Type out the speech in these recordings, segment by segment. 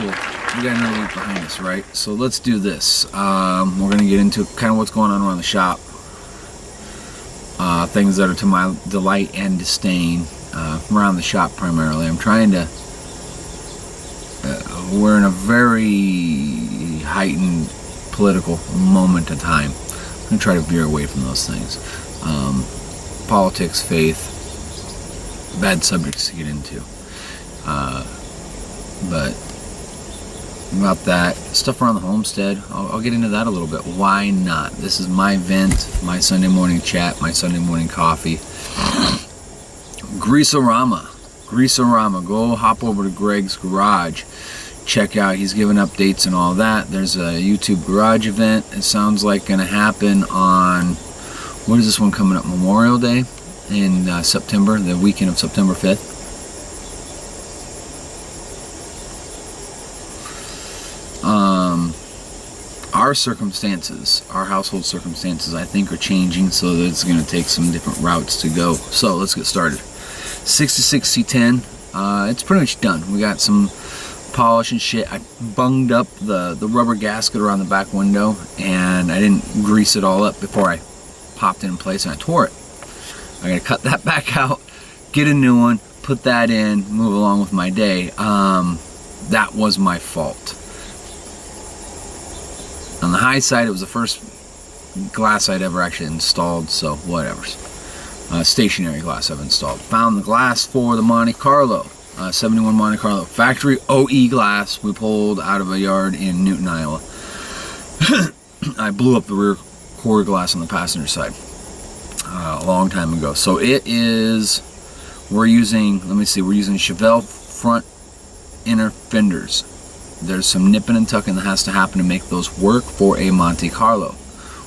cool. We got another week behind us, right? So let's do this. We're going to get into kind of what's going on around the shop. Things that are to my delight and disdain around the shop primarily. I'm trying to... we're in a very heightened political moment of time. I'm going to try to veer away from those things. Politics, faith, bad subjects to get into. But about that stuff around the homestead, I'll get into that a little bit. Why not? This is my vent, my Sunday morning chat, my Sunday morning coffee. Greasorama. Go hop over to Greg's garage. Check out, he's giving updates and all that. There's a YouTube garage event. It sounds like going to happen on, what is this one coming up? Memorial Day in September, the weekend of September 5th. Our circumstances, our household circumstances, I think are changing, so that it's going to take some different routes to go. So let's get started. 66 C10, it's pretty much done. We got some polish and shit. I bunged up the rubber gasket around the back window, and I didn't grease it all up before I popped it in place, and I tore it. I gotta cut that back out, get a new one, put that in, move along with my day. That was my fault. On the high side, it was the first glass I'd ever actually installed, so whatever. Stationary glass I've installed. Found the glass for the Monte Carlo, 71 Monte Carlo factory OE glass we pulled out of a yard in Newton, Iowa. I blew up the rear quarter glass on the passenger side a long time ago. So it is, we're using Chevelle front inner fenders. There's some nipping and tucking that has to happen to make those work for a Monte Carlo.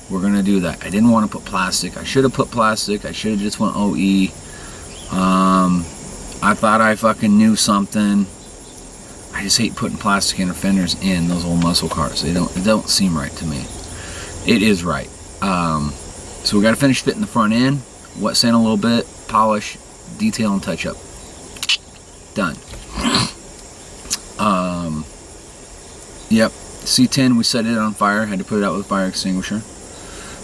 We're gonna do that. I didn't want to put plastic. I should have put plastic. I should have just went OE. I thought I fucking knew something. I just hate putting plastic inner fenders in those old muscle cars. It don't seem right to me. It is right. So we got to finish fitting the front end, wet sand a little bit, polish, detail, and touch up. Done. Yep, C10, we set it on fire, had to put it out with a fire extinguisher.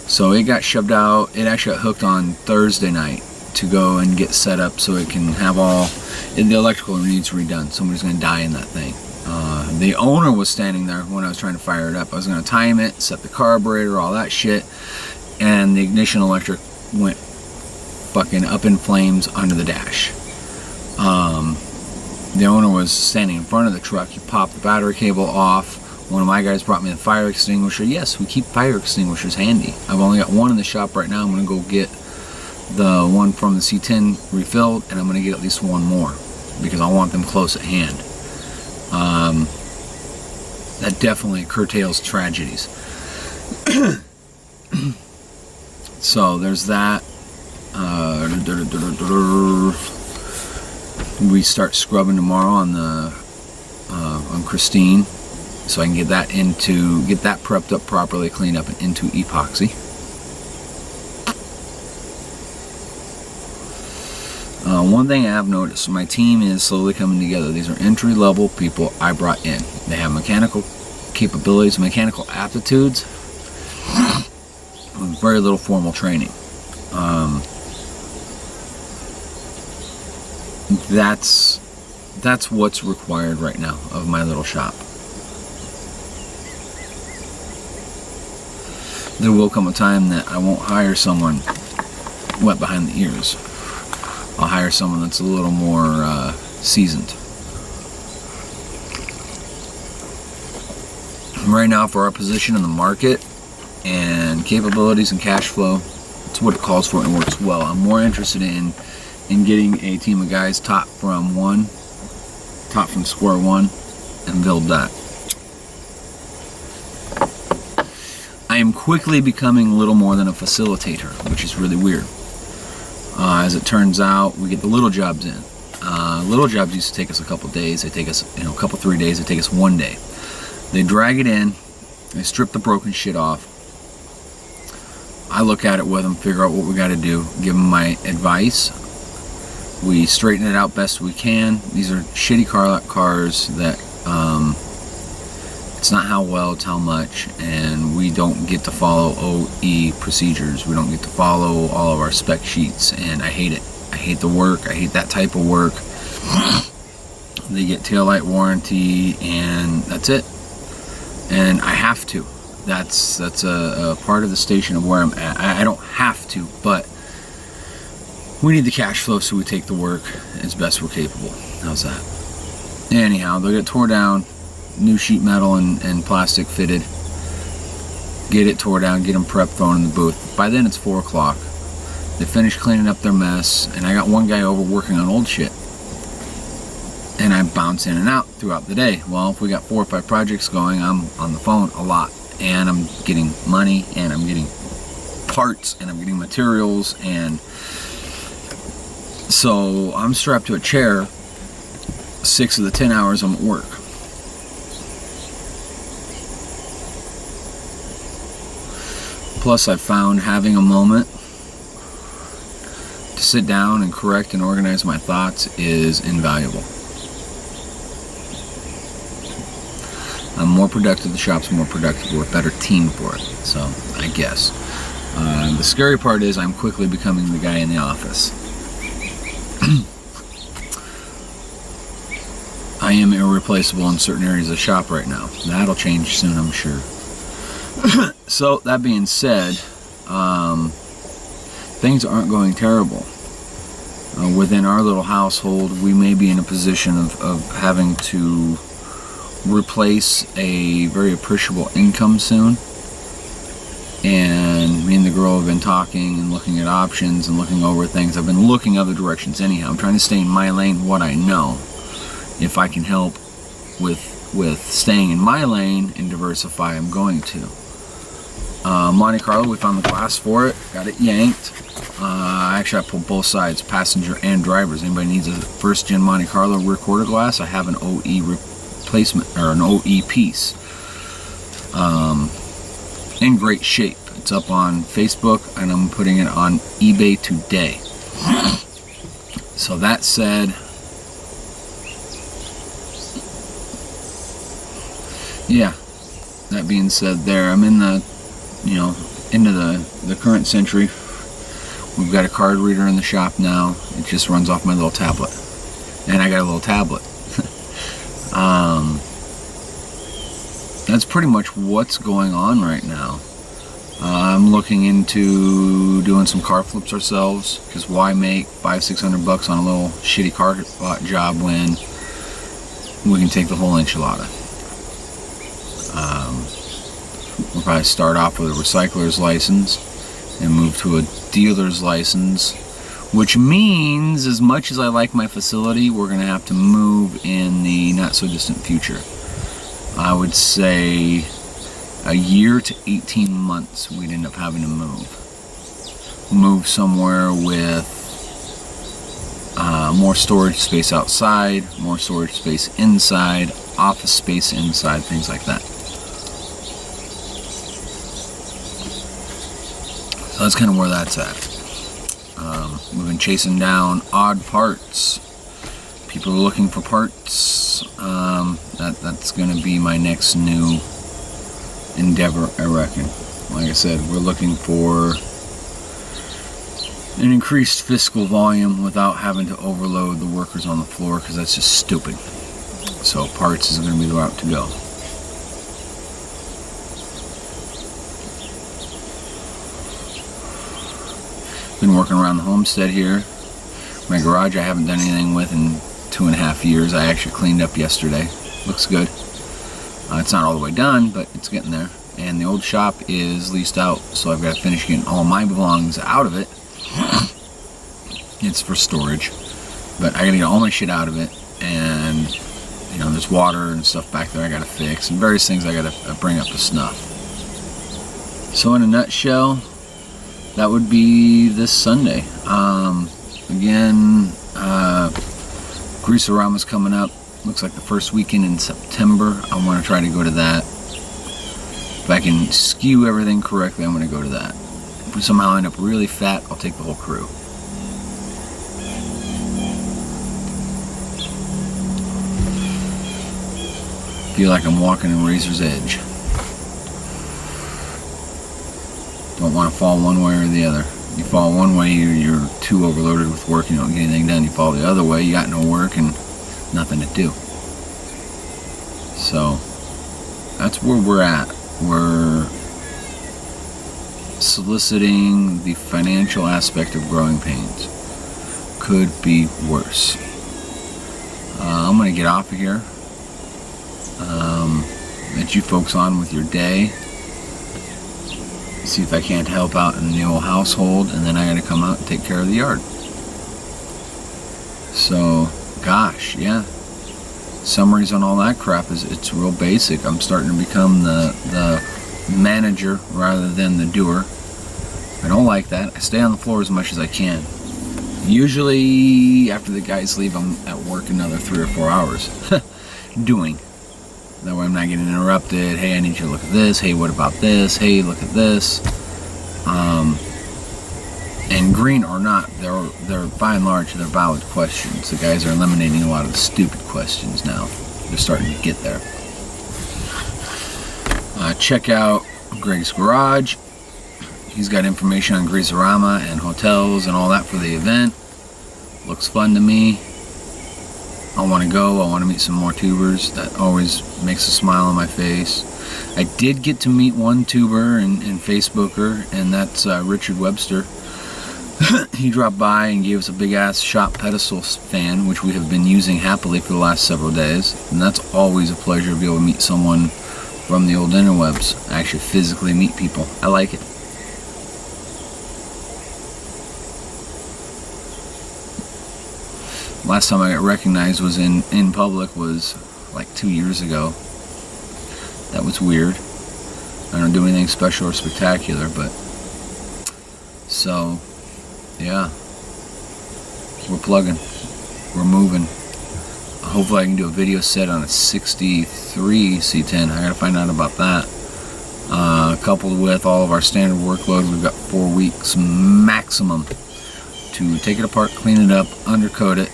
So it got shoved out. It actually got hooked on Thursday night to go and get set up so it can have all, the electrical needs redone. Somebody's going to die in that thing. The owner was standing there when I was trying to fire it up. I was going to time it, set the carburetor, all that shit, and the ignition electric went fucking up in flames under the dash. The owner was standing in front of the truck. He popped the battery cable off. One of my guys brought me the fire extinguisher. Yes, we keep fire extinguishers handy. I've only got one in the shop right now. I'm going to go get the one from the C10 refilled, and I'm going to get at least one more because I want them close at hand. That definitely curtails tragedies. So there's that. We start scrubbing tomorrow on Christine, so I can get that prepped up properly, cleaned up and into epoxy. One thing I have noticed, my team is slowly coming together. These are entry-level people I brought in. They have mechanical capabilities, mechanical aptitudes, with very little formal training. That's what's required right now of my little shop. There will come a time that I won't hire someone wet behind the ears. I'll hire someone that's a little more seasoned. Right now, for our position in the market and capabilities and cash flow, it's what it calls for and works well. I'm more interested in getting a team of guys top from square one, and build that. I am quickly becoming a little more than a facilitator, which is really weird. As it turns out, we get the little jobs in. Little jobs used to take us a couple days. They take us, a couple, 3 days. They take us 1 day. They drag it in. They strip the broken shit off. I look at it with them, figure out what we got to do, give them my advice. We straighten it out best we can. These are shitty cars that It's not how well, it's how much, and we don't get to follow OE procedures. We don't get to follow all of our spec sheets, and I hate it. I hate the work. I hate that type of work. They get taillight warranty, and that's it. And I have to. That's a part of the station of where I'm at. I don't have to, but we need the cash flow, so we take the work as best we're capable. How's that? Anyhow, they'll get tore down, new sheet metal and plastic fitted. Get it tore down, get them prepped, thrown in the booth. By then it's 4 o'clock. They finish cleaning up their mess, and I got one guy over working on old shit. And I bounce in and out throughout the day. Well, if we got 4 or 5 projects going, I'm on the phone a lot. And I'm getting money, and I'm getting parts, and I'm getting materials, and so I'm strapped to a chair 6 of the 10 hours I'm at work. Plus, I've found having a moment to sit down and correct and organize my thoughts is invaluable. I'm more productive, the shop's more productive, we're a better team for it, so I guess. The scary part is I'm quickly becoming the guy in the office. I am irreplaceable in certain areas of the shop right now. That'll change soon, I'm sure. So, that being said, things aren't going terrible. Within our little household, we may be in a position of having to replace a very appreciable income soon, and me and the girl have been talking and looking at options and looking over things. I've been looking other directions anyhow. I'm trying to stay in my lane, what I know. If I can help with staying in my lane and diversify, I'm going to. Monte Carlo, we found the glass for it, got it yanked. Actually, I pulled both sides, passenger and drivers. Anybody needs a first gen Monte Carlo rear quarter glass, I have an OE replacement, or an OE piece, in great shape. It's up on Facebook, and I'm putting it on eBay today. So that said, yeah, that being said, there I'm in the, into the current century. We've got a card reader in the shop now. It just runs off my little tablet, and I got a little tablet. That's pretty much what's going on right now. I'm looking into doing some car flips ourselves, because why make $500-600 on a little shitty car job when we can take the whole enchilada? We'll probably start off with a recycler's license and move to a dealer's license, which means, as much as I like my facility, we're going to have to move in the not so distant future. I would say a year to 18 months we'd end up having to move somewhere with more storage space outside, more storage space inside, office space inside, things like that. So that's kind of where that's at. We've been chasing down odd parts. People are looking for parts. That's going to be my next new endeavor, I reckon. Like I said, we're looking for an increased fiscal volume without having to overload the workers on the floor, because that's just stupid. So parts is going to be the route to go. Been working around the homestead here. My garage I haven't done anything with in 2.5 years. I actually cleaned up yesterday. Looks good. It's not all the way done, but it's getting there. And the old shop is leased out, so I've got to finish getting all my belongings out of it. It's for storage, but I got to get all my shit out of it. And there's water and stuff back there I got to fix, and various things I got to bring up to snuff. So in a nutshell, that would be this Sunday. Again, Greaserama's coming up. Looks like the first weekend in September. I want to try to go to that. If I can skew everything correctly, I'm going to go to that. If we somehow end up really fat, I'll take the whole crew. Feel like I'm walking in razor's edge. Don't want to fall one way or the other. You fall one way, you're too overloaded with work, you don't get anything done. You fall the other way, you got no work and nothing to do. So that's where we're at. We're soliciting the financial aspect of growing pains. Could be worse. I'm going to get off of here. Let you folks on with your day. See if I can't help out in the old household, and then I got to come out and take care of the yard. So, gosh, yeah. Summaries on all that crap it's real basic. I'm starting to become the manager rather than the doer. I don't like that. I stay on the floor as much as I can. Usually after the guys leave, I'm at work another 3 or 4 hours doing. That way I'm not getting interrupted. Hey, I need you to look at this. Hey, what about this? Hey, look at this. And green or not, they're by and large, they're valid questions. The guys are eliminating a lot of the stupid questions now. They're starting to get there. Check out Greg's Garage. He's got information on Greaserama and hotels and all that for the event. Looks fun to me. I want to go. I want to meet some more tubers. That always makes a smile on my face. I did get to meet one tuber and Facebooker, and that's Richard Webster. He dropped by and gave us a big ass shop pedestal fan, which we have been using happily for the last several days. And that's always a pleasure to be able to meet someone from the old interwebs. Actually physically meet people. I like it. Last time I got recognized was in public was like 2 years ago. That was weird. I don't do anything special or spectacular, but so yeah, we're plugging, we're moving. Hopefully I can do a video set on a 63 C10. I gotta find out about that. Coupled with all of our standard workload, we've got 4 weeks maximum to take it apart, clean it up, undercoat it,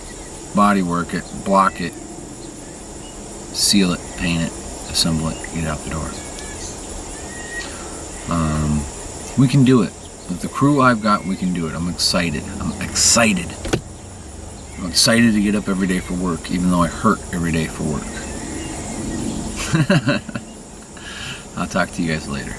body work it, block it, seal it, paint it, assemble it, get it out the door. We can do it. With the crew I've got, we can do it. I'm excited. I'm excited to get up every day for work, even though I hurt every day for work. I'll talk to you guys later.